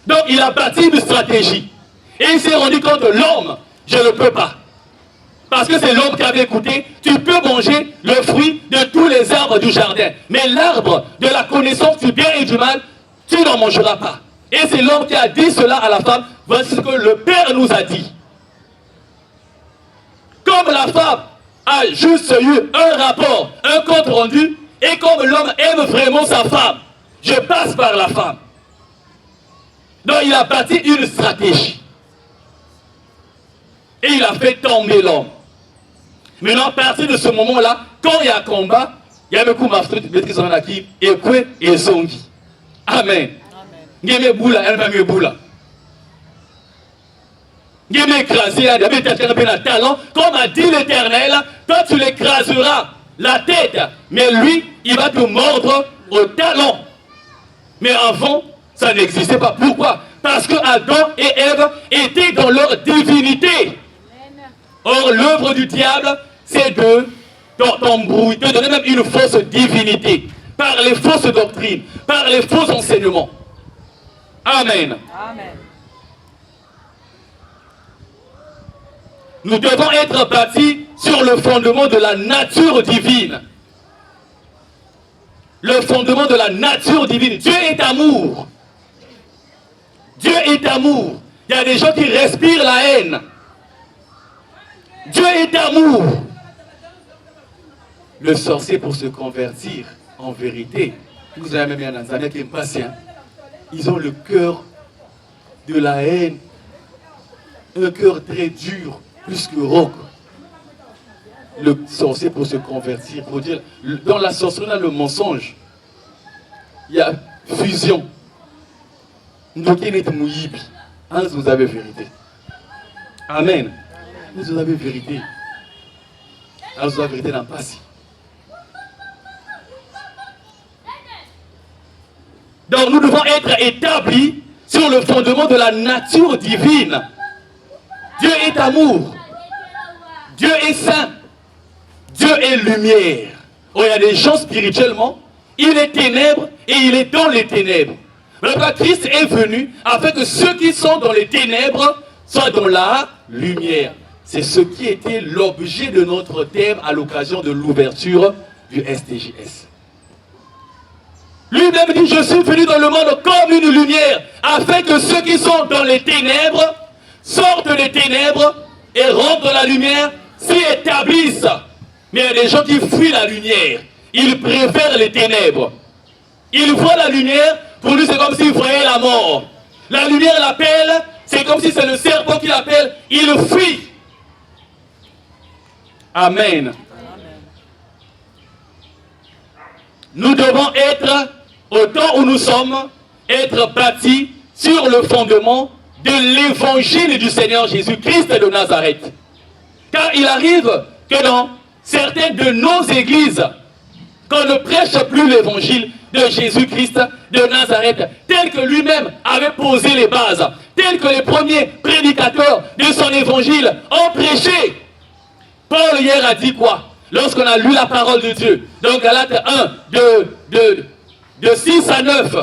Donc il a bâti une stratégie. Et il s'est rendu compte de l'homme, je ne peux pas. Parce que c'est l'homme qui avait écouté, tu peux manger le fruit de tous les arbres du jardin. Mais l'arbre de la connaissance du bien et du mal, tu n'en mangeras pas. Et c'est l'homme qui a dit cela à la femme, voici ce que le Père nous a dit. Comme la femme a juste eu un rapport, un compte rendu, et comme l'homme aime vraiment sa femme, je passe par la femme. Donc il a bâti une stratégie. Et il a fait tomber l'homme. Maintenant, à partir de ce moment-là, quand il y a combat, il y a beaucoup de qui et Zongi. Amen. Ngeme boula, elle va mieux boula. Ngeme écrasé, il y a talent. Comme a dit l'Éternel, toi tu l'écraseras la tête, mais lui, il va te mordre au talon. Mais avant, ça n'existait pas. Pourquoi? Parce que Adam et Ève étaient dans leur divinité. Or, l'œuvre du diable, c'est de t'embrouiller, de donner même une fausse divinité, par les fausses doctrines, par les faux enseignements. Amen. Amen. Nous devons être bâtis sur le fondement de la nature divine. Le fondement de la nature divine. Dieu est amour. Dieu est amour. Il y a des gens qui respirent la haine. Dieu est amour. Le sorcier, pour se convertir en vérité, vous avez même un Tanzanie qui est patient. Ils ont le cœur de la haine. Un cœur très dur, plus que roc. Le sorcier, pour se convertir, pour dire, dans la sorcellerie, le mensonge, il y a fusion. Vous avez vérité. Amen. Vous avez vérité. Alors vous avez vérité dans le passé. Donc nous devons être établis sur le fondement de la nature divine. Dieu est amour. Dieu est saint. Dieu est lumière. Oh, il y a des gens spirituellement, il est ténèbres et il est dans les ténèbres. Le Christ est venu afin que ceux qui sont dans les ténèbres soient dans la lumière. C'est ce qui était l'objet de notre thème à l'occasion de l'ouverture du STJS. Lui-même dit, je suis venu dans le monde comme une lumière, afin que ceux qui sont dans les ténèbres sortent des ténèbres et rentrent dans la lumière, s'y établissent. Mais il y a des gens qui fuient la lumière. Ils préfèrent les ténèbres. Ils voient la lumière, pour lui c'est comme s'ils voyaient la mort. La lumière l'appelle, c'est comme si c'est le serpent qui l'appelle, il fuit. Amen. Nous devons être, au temps où nous sommes, être bâtis sur le fondement de l'évangile du Seigneur Jésus-Christ de Nazareth. Car il arrive que dans certaines de nos églises, qu'on ne prêche plus l'évangile de Jésus-Christ de Nazareth, tel que lui-même avait posé les bases, tel que les premiers prédicateurs de son évangile ont prêché. Paul hier a dit quoi? Lorsqu'on a lu la parole de Dieu, donc Galates 1, de 6 à 9,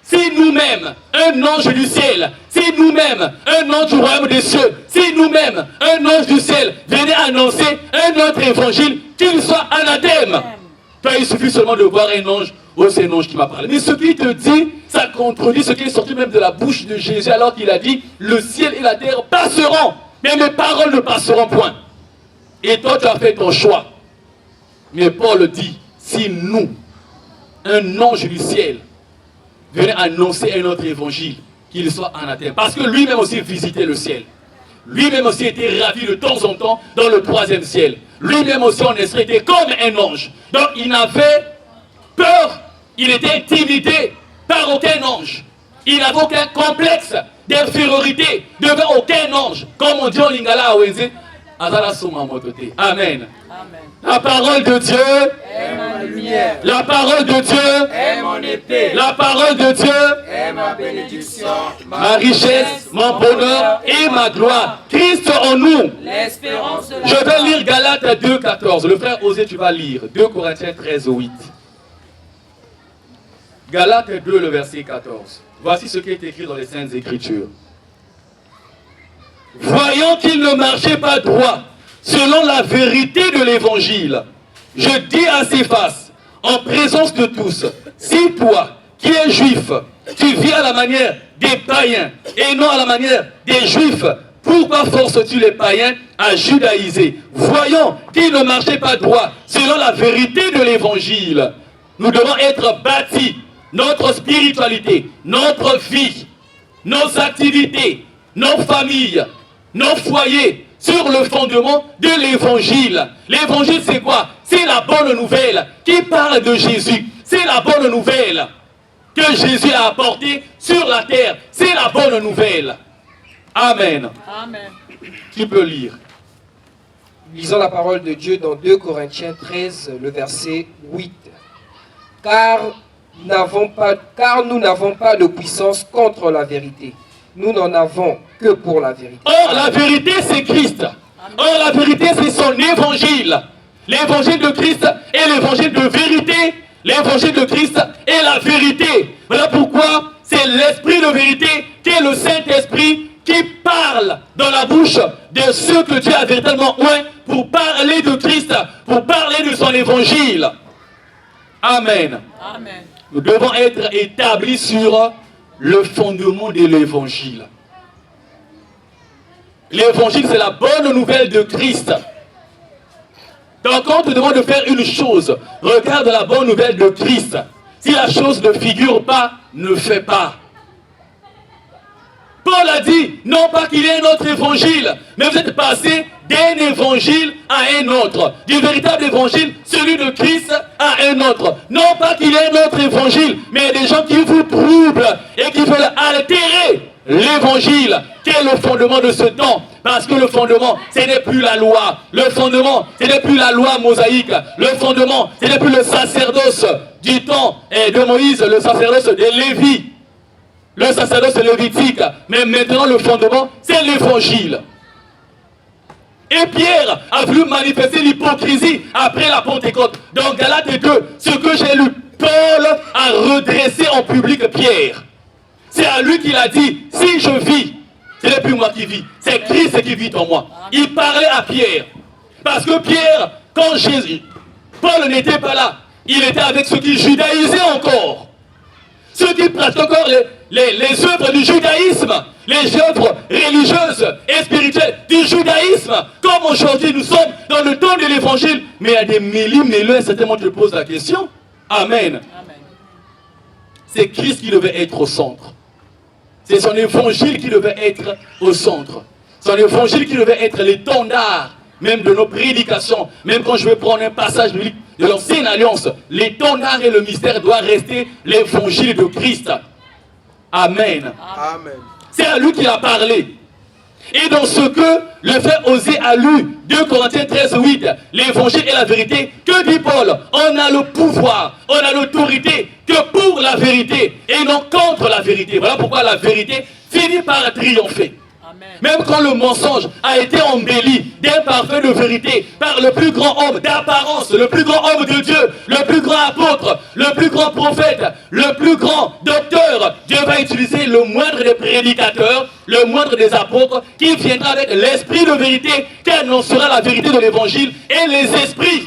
si nous-mêmes, un ange du ciel, si nous-mêmes, un ange du royaume des cieux, si nous-mêmes, un ange du ciel venait annoncer un autre évangile, qu'il soit anathème. Toi, il suffit seulement de voir un ange, oh c'est un ange qui m'a parlé. Mais ce qu'il te dit, ça contredit ce qui est sorti même de la bouche de Jésus, alors qu'il a dit, le ciel et la terre passeront, mais mes paroles ne passeront point. Et toi, tu as fait ton choix. Mais Paul dit, si nous, un ange du ciel, venait annoncer un autre évangile, qu'il soit anathème. Parce que lui-même aussi visitait le ciel. Lui-même aussi était ravi de temps en temps dans le troisième ciel. Lui-même aussi en esprit était comme un ange. Donc il n'avait peur, il était intimidé par aucun ange. Il n'avait aucun complexe d'infériorité devant aucun ange. Comme on dit en lingala à Wenzé, Amen. La parole de Dieu est ma lumière. La parole de Dieu est mon épée. La parole de Dieu est ma bénédiction, ma richesse, mon bonheur et ma gloire. Christ en nous. L'espérance de la Je vais lire Galates 2, 14. Le frère Osée, tu vas lire 2 Corinthiens 13, 8. Galates 2, le verset 14. Voici ce qui est écrit dans les Saintes Écritures. Voyant qu'il ne marchait pas droit, selon la vérité de l'évangile, je dis à Céphas, en présence de tous, si toi, qui es juif, tu vis à la manière des païens et non à la manière des juifs, pourquoi forces-tu les païens à judaïser? Voyons qu'il ne marchait pas droit, selon la vérité de l'évangile. Nous devons être bâtis, notre spiritualité, notre vie, nos activités, nos familles, nos foyers, sur le fondement de l'évangile. L'évangile, c'est quoi? C'est la bonne nouvelle qui parle de Jésus. C'est la bonne nouvelle que Jésus a apportée sur la terre. C'est la bonne nouvelle. Amen. Amen. Tu peux lire. Lisons la parole de Dieu dans 2 Corinthiens 13, le verset 8. Car nous n'avons pas de puissance contre la vérité. Nous n'en avons que pour la vérité. Or, la vérité, c'est Christ. Or, la vérité, c'est son évangile. L'évangile de Christ est l'évangile de vérité. L'évangile de Christ est la vérité. Voilà pourquoi c'est l'esprit de vérité qui est le Saint-Esprit qui parle dans la bouche de ceux que Dieu a véritablement oint pour parler de Christ, pour parler de son évangile. Amen. Amen. Nous devons être établis sur le fondement de l'évangile. L'évangile, c'est la bonne nouvelle de Christ. Donc, quand on te demande de faire une chose, regarde la bonne nouvelle de Christ. Si la chose ne figure pas, ne fais pas. Paul a dit, non pas qu'il y ait un autre évangile, mais vous êtes passé d'un évangile à un autre. Du véritable évangile, celui de Christ, à un autre. Non pas qu'il y ait un autre évangile, mais il y a des gens qui vous troublent et qui veulent altérer l'évangile, qui est le fondement de ce temps. Parce que le fondement, ce n'est plus la loi. Le fondement, ce n'est plus la loi mosaïque. Le fondement, ce n'est plus le sacerdoce du temps de Moïse, le sacerdoce de Lévi. Le sacerdoce lévitique. Mais maintenant, le fondement, c'est l'évangile. Et Pierre a voulu manifester l'hypocrisie après la Pentecôte. Dans Galates 2, ce que j'ai lu, Paul a redressé en public Pierre. C'est à lui qu'il a dit, si je vis, ce n'est plus moi qui vis, c'est Christ qui vit en moi. Il parlait à Pierre. Parce que Pierre, quand Jésus, Paul n'était pas là, il était avec ceux qui judaïsaient encore. Ceux qui pratiquent encore les œuvres du judaïsme, les œuvres religieuses et spirituelles du judaïsme. Comme aujourd'hui nous sommes dans le temps de l'évangile, mais il y a des milliers, certainement tu te poses la question. Amen. Amen. C'est Christ qui devait être au centre. C'est son évangile qui devait être au centre. Son évangile qui devait être l'étendard même de nos prédications. Même quand je vais prendre un passage biblique de l'ancienne alliance, l'étendard et le mystère doivent rester l'évangile de Christ. Amen. Amen. C'est à lui qu'il a parlé. Et dans ce que le frère Osée a lu, 2 Corinthiens 13, 8, l'évangile et la vérité, que dit Paul? On a le pouvoir, on a l'autorité que pour la vérité et non contre la vérité. Voilà pourquoi la vérité finit par triompher. Amen. Même quand le mensonge a été embelli d'un parfum de vérité par le plus grand homme d'apparence, le plus grand homme de Dieu, le plus grand apôtre, le plus grand prophète, le plus grand docteur, Dieu va utiliser le moindre des prédicateurs, le moindre des apôtres, qui viendra avec l'esprit de vérité, qui annoncera la vérité de l'évangile, et les esprits,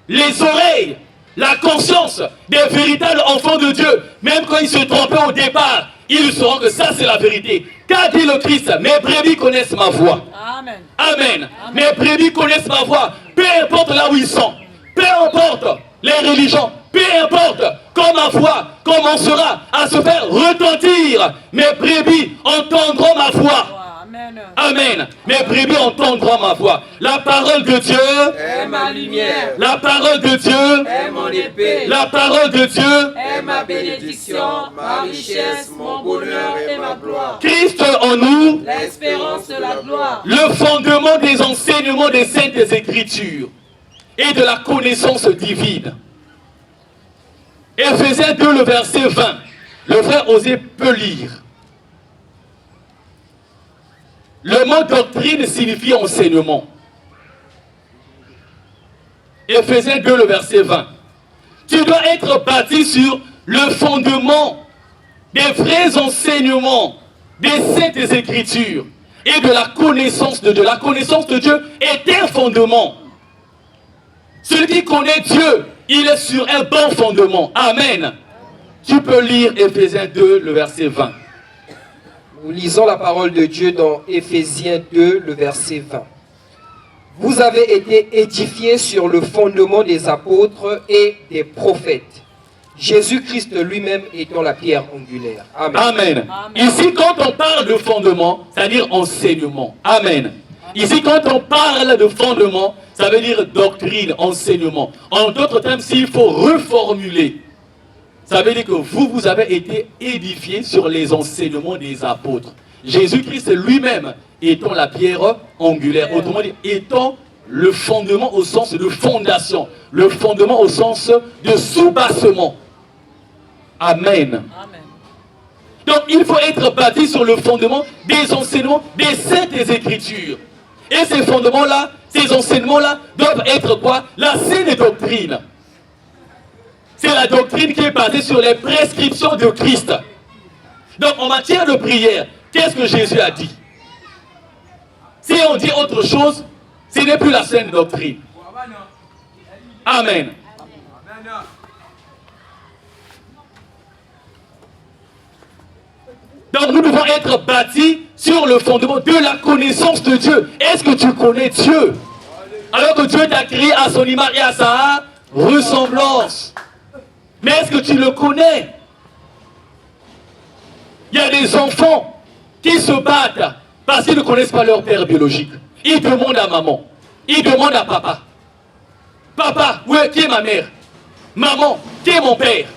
les oreilles, la conscience des véritables enfants de Dieu. Même quand ils se trompaient au départ, ils sauront que ça c'est la vérité. Qu'a dit le Christ? Mes brebis connaissent ma voix. Amen. Amen. Mes brebis connaissent ma voix. Peu importe là où ils sont. Peu importe les religions. Peu importe quand ma voix commencera à se faire retentir. Mes brebis entendront ma voix. Amen. Amen. Mes brebis entendront ma voix. La parole de Dieu est ma lumière. La parole de Dieu est mon épée. La parole de Dieu est ma bénédiction, ma richesse, mon bonheur et ma gloire. Christ en nous, L'espérance de la gloire. le fondement des enseignements des Saintes Écritures et de la connaissance divine. Éphésiens 2, le verset 20. Le frère Osée peut lire. Le mot doctrine signifie enseignement. Éphésiens 2, le verset 20. Tu dois être bâti sur le fondement des vrais enseignements des Saintes Écritures et de la connaissance de Dieu. La connaissance de Dieu est un fondement. Celui qui connaît Dieu, il est sur un bon fondement. Amen. Tu peux lire Éphésiens 2, le verset 20. Nous lisons la parole de Dieu dans Éphésiens 2, le verset 20. Vous avez été édifiés sur le fondement des apôtres et des prophètes. Jésus-Christ lui-même étant la pierre angulaire. Amen. Amen. Ici, quand on parle de fondement, c'est-à-dire enseignement. Amen. Ici, quand on parle de fondement, ça veut dire doctrine, enseignement. En d'autres termes, s'il faut reformuler, ça veut dire que vous avez été édifiés sur les enseignements des apôtres. Jésus-Christ lui-même étant la pierre angulaire, autrement dit, étant le fondement au sens de fondation, le fondement au sens de soubassement. Amen. Amen. Donc il faut être bâti sur le fondement des enseignements des Saintes Écritures. Et ces fondements-là, ces enseignements-là doivent être quoi? La saine doctrine. C'est la doctrine qui est basée sur les prescriptions de Christ. Donc en matière de prière, qu'est-ce que Jésus a dit? Si on dit autre chose, ce n'est plus la saine doctrine. Amen. Donc nous devons être bâtis sur le fondement de la connaissance de Dieu. Est-ce que tu connais Dieu? Alors que Dieu t'a créé à son image et à sa ressemblance. Mais est-ce que tu le connais? Il y a des enfants qui se battent parce qu'ils ne connaissent pas leur père biologique. Ils demandent à maman. Ils demandent à papa. Papa, qui est ma mère? Maman, qui est mon père?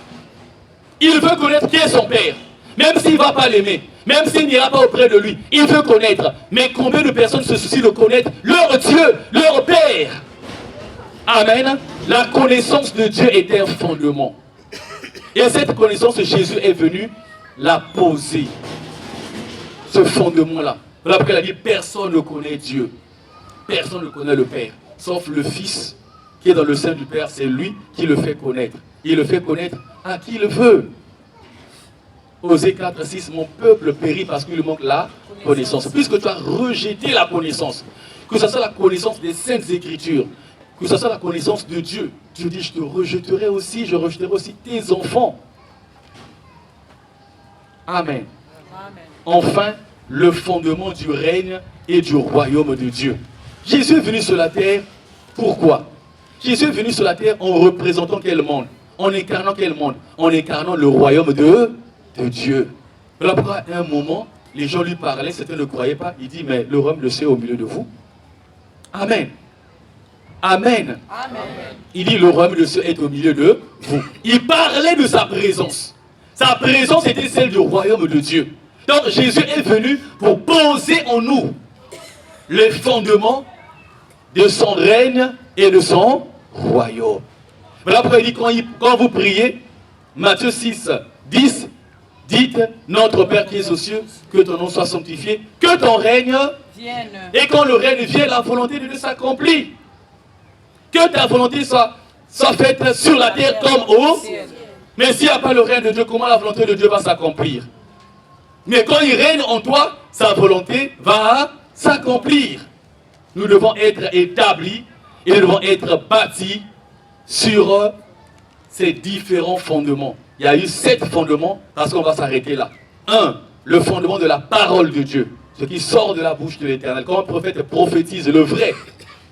Il veut connaître qui est son père. Même s'il ne va pas l'aimer, même s'il n'ira pas auprès de lui, il veut connaître. Mais combien de personnes se soucient de connaître leur Dieu, leur Père? Amen. La connaissance de Dieu est un fondement. Et cette connaissance, Jésus est venu la poser. Ce fondement-là. Voilà pourquoi il a dit, personne ne connaît Dieu. Personne ne connaît le Père. Sauf le Fils qui est dans le sein du Père. C'est lui qui le fait connaître. Il le fait connaître à qui il veut. Osée 4, 6, mon peuple périt parce qu'il lui manque la connaissance. Puisque tu as rejeté la connaissance, que ce soit la connaissance des Saintes Écritures, que ce soit la connaissance de Dieu, Dieu dit, je te rejetterai aussi, je rejetterai aussi tes enfants. Amen. Amen. Enfin, le fondement du règne et du royaume de Dieu. Jésus est venu sur la terre, pourquoi? Jésus est venu sur la terre en représentant quel monde? En incarnant quel monde? En incarnant le royaume de Dieu. Voilà pourquoi à un moment, les gens lui parlaient, certains ne croyaient pas. Il dit, mais le royaume de Dieu est au milieu de vous. Amen. Amen. Amen. Il dit, le royaume de Dieu est au milieu de vous. Il parlait de sa présence. Sa présence était celle du royaume de Dieu. Donc Jésus est venu pour poser en nous les fondements de son règne et de son royaume. Voilà pourquoi il dit, quand vous priez, Matthieu 6, 10, dites, notre Père qui est aux cieux, que ton nom soit sanctifié, que ton règne vienne. Et quand le règne vient, la volonté de Dieu s'accomplit. Que ta volonté soit faite sur la terre comme au ciel. Mais s'il n'y a pas le règne de Dieu, comment la volonté de Dieu va s'accomplir? Mais quand il règne en toi, sa volonté va s'accomplir. Nous devons être établis et nous devons être bâtis sur ces différents fondements. Il y a eu 7 fondements parce qu'on va s'arrêter là. 1. Le fondement de la parole de Dieu. Ce qui sort de la bouche de l'Éternel. Quand un prophète prophétise le vrai,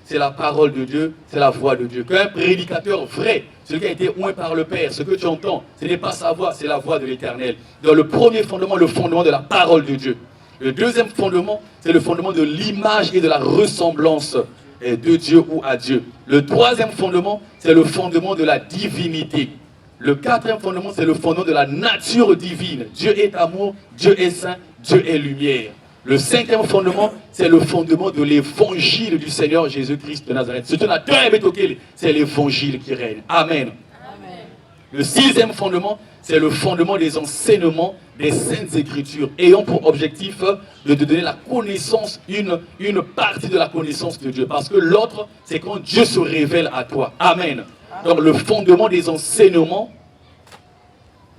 c'est la parole de Dieu, c'est la voix de Dieu. Quand un prédicateur vrai, celui qui a été oint par le Père, ce que tu entends, ce n'est pas sa voix, c'est la voix de l'Éternel. Donc le premier fondement, le fondement de la parole de Dieu. Le deuxième fondement, c'est le fondement de l'image et de la ressemblance de Dieu ou à Dieu. Le troisième fondement, c'est le fondement de la divinité. Le quatrième fondement, c'est le fondement de la nature divine. Dieu est amour, Dieu est saint, Dieu est lumière. Le cinquième fondement, c'est le fondement de l'évangile du Seigneur Jésus-Christ de Nazareth. C'est l'évangile qui règne. Amen. Amen. Le sixième fondement, c'est le fondement des enseignements des Saintes Écritures, ayant pour objectif de te donner la connaissance, une partie de la connaissance de Dieu. Parce que l'autre, c'est quand Dieu se révèle à toi. Amen. Donc le fondement des enseignements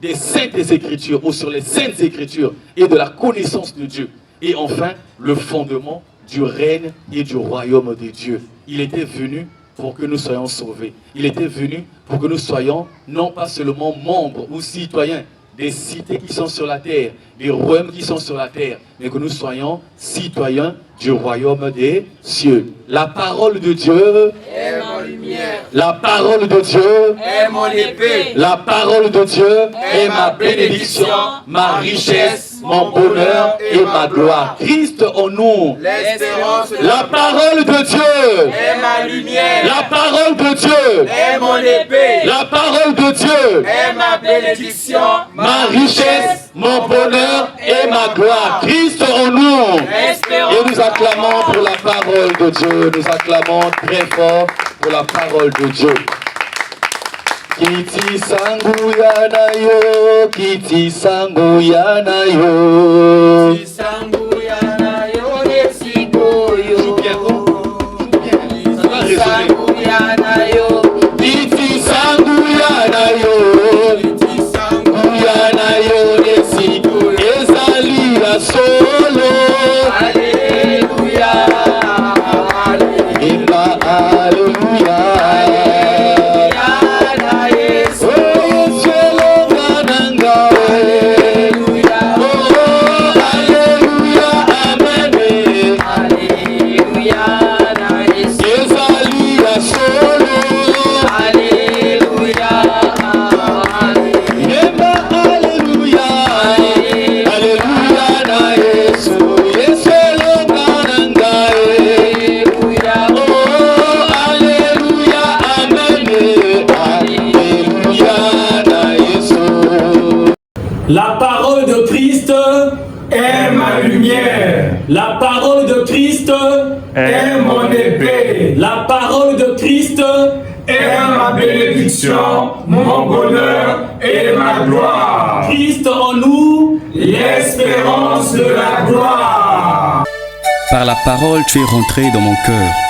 des Saintes Écritures, ou sur les Saintes Écritures, et de la connaissance de Dieu. Et enfin, le fondement du règne et du royaume de Dieu. Il était venu pour que nous soyons sauvés. Il était venu pour que nous soyons non pas seulement membres ou citoyens des cités qui sont sur la terre, des royaumes qui sont sur la terre, mais que nous soyons citoyens du royaume des cieux. La parole de Dieu est mon lumière. La parole de Dieu est mon épée. La parole de Dieu est ma bénédiction, ma richesse, mon bonheur et ma gloire. Christ en nous. L'espérance. La parole de Dieu est ma lumière. La parole de Dieu est mon épée. La parole de Dieu est ma bénédiction, ma richesse, mon bonheur et ma gloire. Christ en nous. Et nous acclamons pour la parole de Dieu. Nous acclamons très fort pour la parole de Dieu. Kiti sangu yanayo, kiti sangu yanayo. Kiti sangu yanayo, yesikoyo. Joue bien, ça va résonner. Sangu yanayo, Kiti sangu yanayo, kiti sangu yanayo desi, ezali la solo. Alléluia, Imba alléluia. La parole de Christ est ma lumière. La parole de Christ Est mon épée. La parole de Christ Est ma bénédiction, mon bonheur et ma gloire. Christ en nous, L'espérance de la gloire. Par la parole, tu es rentré dans mon cœur.